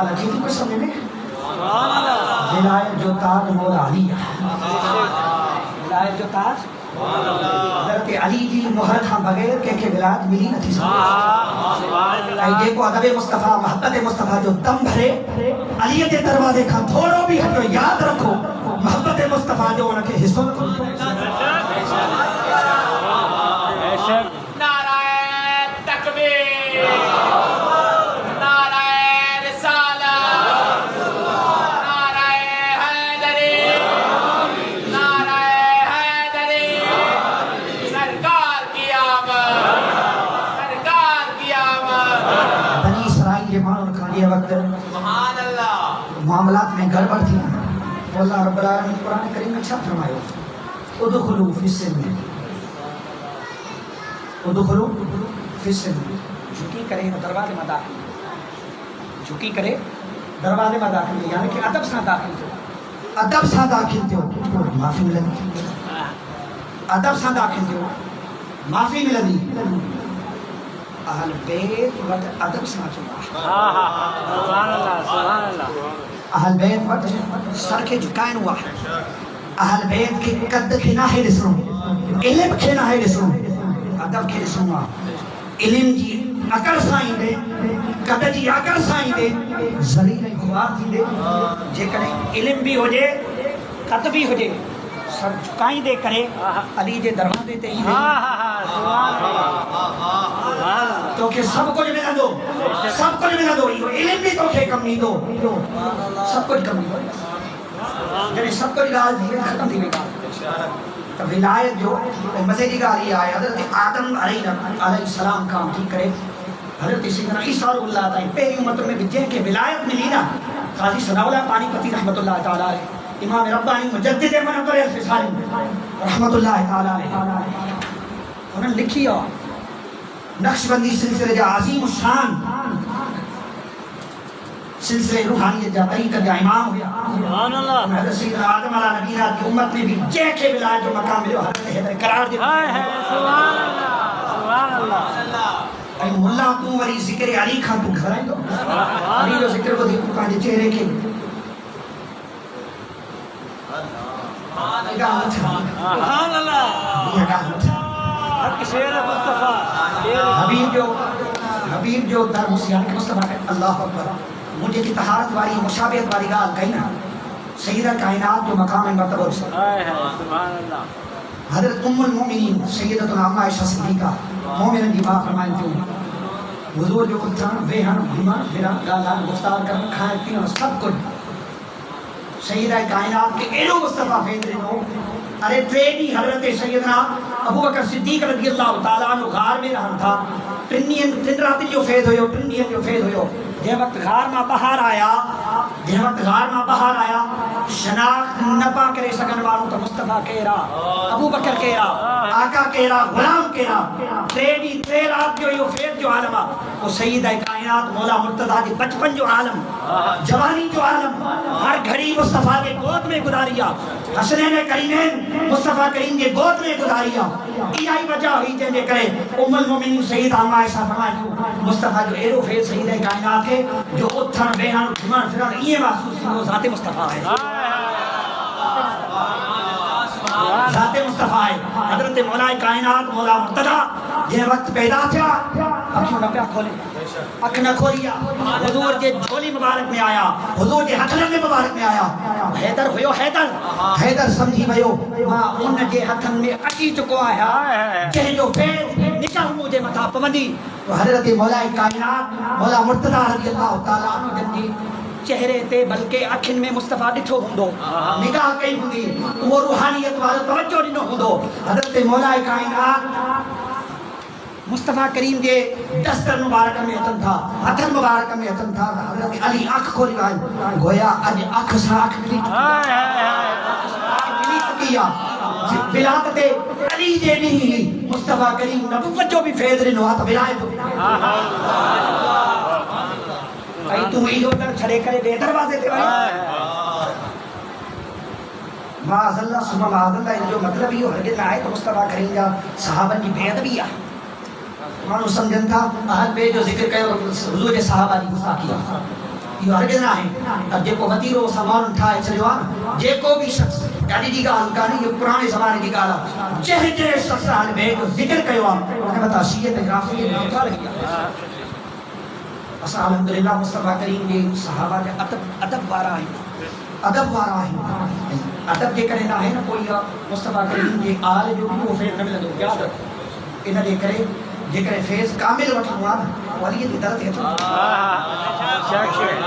S4: سوال عجیب کو سمجھ میں
S2: سبحان اللہ
S4: ولایت جو تاج مولا علی ولایت جو تاج حضرت علی جی مہر ہاں بغیر کہ ولایت ملی نہ تھی
S2: سبحان
S4: دیکھو ادب مصطفیٰ محبت مصطفیٰ جو دم بھرے علی کے دروازے کھا تھوڑو بھی ہٹو یاد رکھو محبت مصطفیٰ جو ان کے حصوں کو
S3: نعرہ تکبیر نعرہ رسالت نعرہ حیدری نعرہ حیدری سرکار کی آمد سرکار کی آمد
S4: بنی اسرائیل کے مانوں کا یہ وقت
S3: سبحان اللہ
S4: معاملات میں گڑبڑ تھی تو اللہ رب العالمین قرآن کریم میں اچھا فرمایا ادخلوا فی السلم ادخلوا فی السلم جھکی کرے دروازے میں داخل جھکی کرے دروازے میں داخل یعنی کہ ادب سے داخل تھے ادب سے داخل تھے معافی ملدی ادب سے داخل تھے معافی ملدی اہل بیت وقت ادب سے چلا
S2: سبحان اللہ سبحان اللہ
S4: اہل بیت وقت سر کے جھکائن ہوا اہل بیت کے قد کے نہ ہے رسوں علم کے نہ ہے رسوں ادب کے رسوں علم جی اکر سائیں دے قد جی اکر سائیں دے ذلیل خوار تھی دے جے کرے علم بھی ہو جائے قد بھی ہو جائے سر جھکائیں دے کرے علی جے دروازے تے ہی دے تو کہ سب کچھ ملا دو سب کچھ ملا دو علم بھی تو کہ کم نہیں دو سب کچھ کم نہیں دو جب سب کچھ گال دی ختم دی گال تو ولایت جو مزے کی گال یہ آئے حضرت آدم علیہ السلام کام ٹھیک کرے حضرت سیدنا عیسیٰ اللہ تعالیٰ پہلی امت میں جن کے ولایت ملی نا قاضی ثناء اللہ پانی پتی رحمت اللہ تعالیٰ علیہ امام ربانی مجدد منور الفصال رحمت اللہ تعالیٰ علیہ انہوں نے لکھی ہو نقشبندی سلسلے جا عظیم الشان سلسلے روحانیت جا طریقت جا امام ہویا
S2: سبحان اللہ
S4: حضرت سیدنا آدم علیہ نبینا کی امت میں بھی جے کے ولایت جو مقام ملے حضرت حیدر قرار دے
S2: سبحان اللہ سبحان اللہ
S4: اے ملا تو وری ذکر علی خان تو گھر آئی دو علی جو ذکر کو دیکھو پانچے چہرے کے
S2: سبحان اللہ
S4: یہ گاہ مجھے
S2: حق شیر مصطفیٰ
S4: حبیب جو در مسیحان کے مصطفیٰ ہے اللہ اکبر مجھے کی طہارت والی مشابہت والی گال کہیں نا سیدہ کائنات جو مقام مرتبہ رسول
S2: سبحان اللہ
S4: حضرت ام المؤمنین سیدتنا عمہ عائشہ صدیقہ مومنن کی بات فرمائیں تھے حضور جو کچھ تھا ویہن گھوما پھرا گالان گفتار کرنا کھائیں پینا سب کچھ سیدہ کائنات کے ایلو مصطفیٰ فیدرے ہو ارے تریڈی حضرت سیدنا ابو بکر صدیق رضی اللہ تعالیٰ عنہ غار میں رہا تھا تن رات جو فید ہوئے تن جو فید ہوئے جے وقت غار میں باہر آیا شناخت نپا کرے سکن والوں تو مصطفیٰ کہہ رہا ابو بکر کہہ رہا آقا کہہ رہا غلام کہہ رہا تری رات جو فید جو عالم وہ سیدہ کائنات مولا مرتضیٰ دی بچپن جو عالم جوانی جو عالم ہر گھڑی مصطفیٰ کے گود میں گزاریا حسنین کریمین مصطفیٰ کریم کے گود میں گزاریا یہی وجہ ہوئی جنہیں کرے ام المومنین سیدہ عمہ عائشہ فرمائے مصطفیٰ جو ایرو فید سیدہ کائنات کے جو اتھن بیان گھمان فران یہ محسوس وہ ذات مصطفیٰ ہے ذات مصطفیٰ ہے حضرت مولا کائنات مولا مرتضیٰ یہ وقت پیدا تھا اکھوں نہ پیا کھولے اکھ نہ کھولیا حضور کے جھولی مبارک میں آیا حضور کے ہتھ رنگ مبارک میں آیا حیدر ہوئیو حیدر سمجھی بھئیو ماں ان کے ہتھن میں اچھی چکو آیا جہے جو فیض نکاح مجھے مطا پمندی تو حضرت مولا کائنات مولا مرتضیٰ رضی اللہ تعالیٰ عنہ جن کی چہرے تے بلکہ اکھن میں مصطفیٰ ڈٹھو ہندو نگاہ کئی ہوندی وہ روحانیت والا توجہ ڈنو ہندو حضرت مولا کائنات مصطفیٰ کریم کے دستر مبارک میں اتن تھا ہتھن مبارک میں اتن تھا حضرت علی آنکھ کھولی آئی گویا اج آنکھ سے آنکھ ملی چکیا ولادت علی جے نہیں مصطفیٰ کریم نبوت جو بھی فیض رنو آتا ولایت کئی تو ایدو تک چھڑے کرے بے دروازے تے آئی معاذ اللہ سمع معاذ اللہ جو مطلب یہ ہرگز نہ آئے تو مصطفیٰ کریم جا صحابہ کی بے ادبی آئی مانو سمجھن تھا اہل بے جو ذکر کہے حضور کے صحابہ کی گستاخی یہ ہرگز نہ ہے اب جے کو وطیرو سامان ٹھائے چلیو آن جے کو بھی شخص یعنی دی گال کانی یہ پرانے زمانے کی گالا جہ شخص اہل بیت کو ذکر کیو آن انہیں بتا شیعہ تجرافی یہ کیا لگیا اسا الحمدللہ مصطفیٰ کریم نے صحابہ نے ادب وارا ہے ادب جے کرے نہ ہے نا کوئی مصطفیٰ کریم جے آل جو بھی وہ فیض نہ ملے تو یاد رکھو انہیں دے کرے جے کرے فیض کامل وٹھن ہوا وہ علیہ دی درد ہے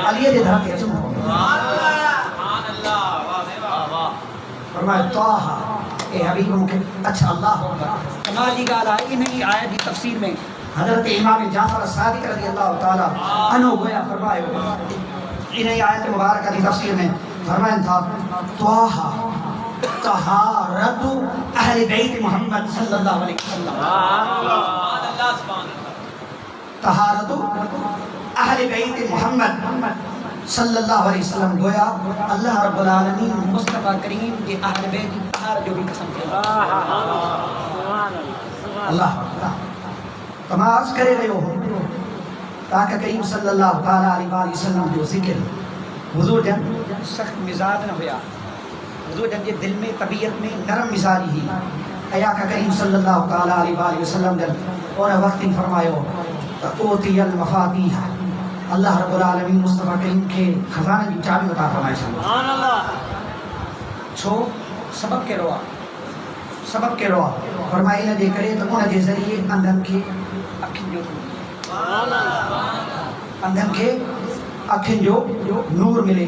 S4: علیہ دی درد ہے فرمائے طاہا اے حبیب مکہ اچھا اللہ اکبر کمالی گال آئی انہی آیت دی تفسیر میں حضرت امام جعفر الصادق رضی اللہ تعالیٰ عنہ گویا فرمائے انہی آیت مبارکہ دی تفسیر میں فرمائے تھا طاہا طہارت اہل بیت محمد صلی اللہ علیہ وسلم طہارت اہل بیت محمد صلی اللہ علیہ وسلم گویا اللہ رب العالمین مصطفیٰ کریم کے اہل بیت طہار جو بھی قسم کیا اللہ تماز کرے گئے ہو تاکہ کریم صلی اللہ تعالیٰ علیہ وسلم جو ذکر حضور جن سخت مزاج نہ ہویا حضور جن یہ دل میں طبیعت میں نرم مزاجی ہی ایا کا کریم صلی اللہ تعالیٰ علیہ وسلم جن اور وقت فرمایو اوتی المفاتیح اللہ رب العالمین مصطفیٰ کریم کے خزانے کی چابی عطا فرمائے سبحان اللہ چھو سبب کے روا فرمائی نہ دے کرے تو انہ دے ذریعے اندھن کے اکھن جو نور ملے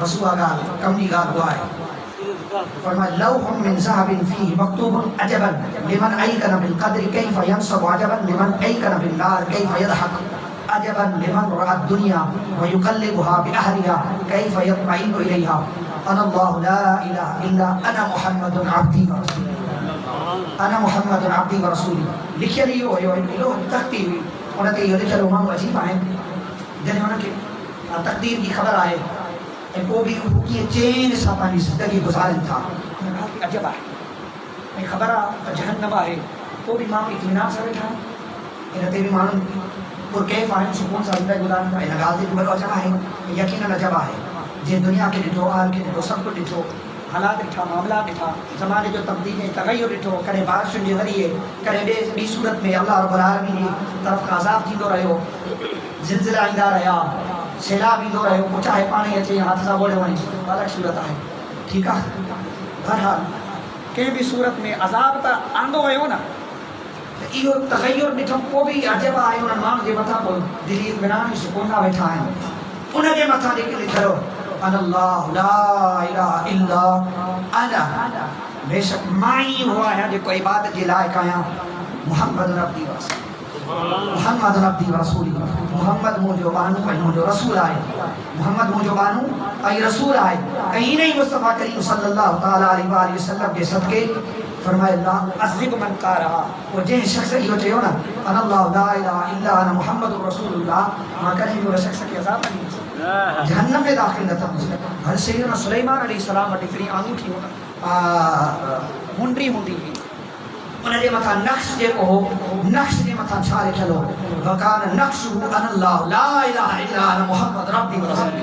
S4: رسول گال کمنی گال دعا ہے فرمایا لوح من ذهب فيه مكتوب عجبا لمن أيقن بالقدر كيف ينصب عجبا لمن أيقن بالنار كيف يضحك عجبا لمن رأى الدنيا ويقلبها بأهلها كيف يطمئن إليها أنا الله لا إله إلا أنا محمد عبدي ورسولي أنا محمد عبدي ورسولي لکھے نہیں ہو تختی ہوئی انہوں نے یہ لکھے لو مانگو عجیب آئیں جنہیں انہوں نے تقدیر کی خبر آئے وہ بھی کی چین سا پانی زندگی گزارن تھا انہوں نے کہا کہ عجب آئے خبر جہنم آئے وہ بھی ماں اطمینان سے بیٹھا انہوں نے بھی مانن اور کیف آئیں سکون سا زندگی گزارن تھا انہوں نے بڑا عجب آئے یقیناً عجب آئے جن دنیا کے ڈٹھو آل کے ڈٹھو سب کو ڈٹھو حالات ڈٹھا معاملات ڈٹھا زمانے جو تبدیل تغیر ڈٹھو کرے بارش کے ذریعے کرے بے صورت میں اللہ رب العالمین طرف کا عذاب تھیندو رہو زلزلہ آئندہ رہا سیلاب ایندو رہو کو چاہے پانی اچھے حادثہ بولے وہیں الگ صورت آئے ٹھیک ہے بہرحال کہیں بھی صورت میں عذاب تا آندو ہوئے ہو نا یہ تغیر ڈٹھو کو بھی عجب آئے انہوں مانگ دے مطا کو دلی اطمینان سکون نہ بیٹھا ہے انہیں دے مطا دے کے لکھو انا اللہ لا الہ الا انا بے شک مائی ہوا ہے جو کوئی عبادت دی لائق آیا محمد عبدی ورسولی محمد عبدی ورسولی محمد موجو بانو ائی موجو رسول آئے محمد موجو بانو ائی رسول آئے کہیں نہیں مصطفیٰ کریم صلی اللہ تعالیٰ علیہ وآلہ وسلم کے صدقے فرمائے اللہ عذب من قارہا وہ جن شخص کی ہوتے ہو نا انا اللہ لا الہ الا انا محمد رسول اللہ ماں کریں جو شخص کی عذاب نہیں جہنم میں داخل نہ تھا ہر سیدنا سلیمان علیہ السلام وٹی انگوٹھی منڈری ہوندی ہی انہیں دے متھا نقش دے کو ہو نقش دے متھا چھارے کھلو وکان نقشہ انا اللہ لا الہ الا انا محمد ربی ورسولی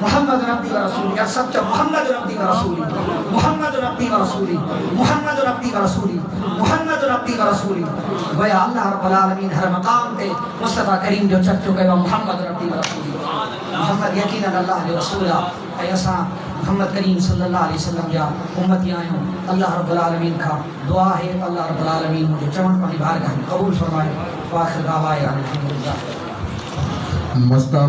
S4: محمد ربی ورسولی یا سب چا محمد ربی ورسولی محمد ربی ورسولی محمد ربی ورسولی محمد ربی ورسولی گویا اللہ رب العالمین ہر مقام تے مصطفیٰ کریم جو چک چکے وہ محمد ربی ورسولی محمد یقیناً اللہ علیہ رسولہ ایسا محمد کریم صلی اللہ علیہ وسلم یا امتی آئے ہوں اللہ رب العالمین کا دعا ہے اللہ رب العالمین مجھے چمن پانی بارگاہ قبول فرمائے وآخر دعوائے الحمدللہ
S5: مصطفیٰ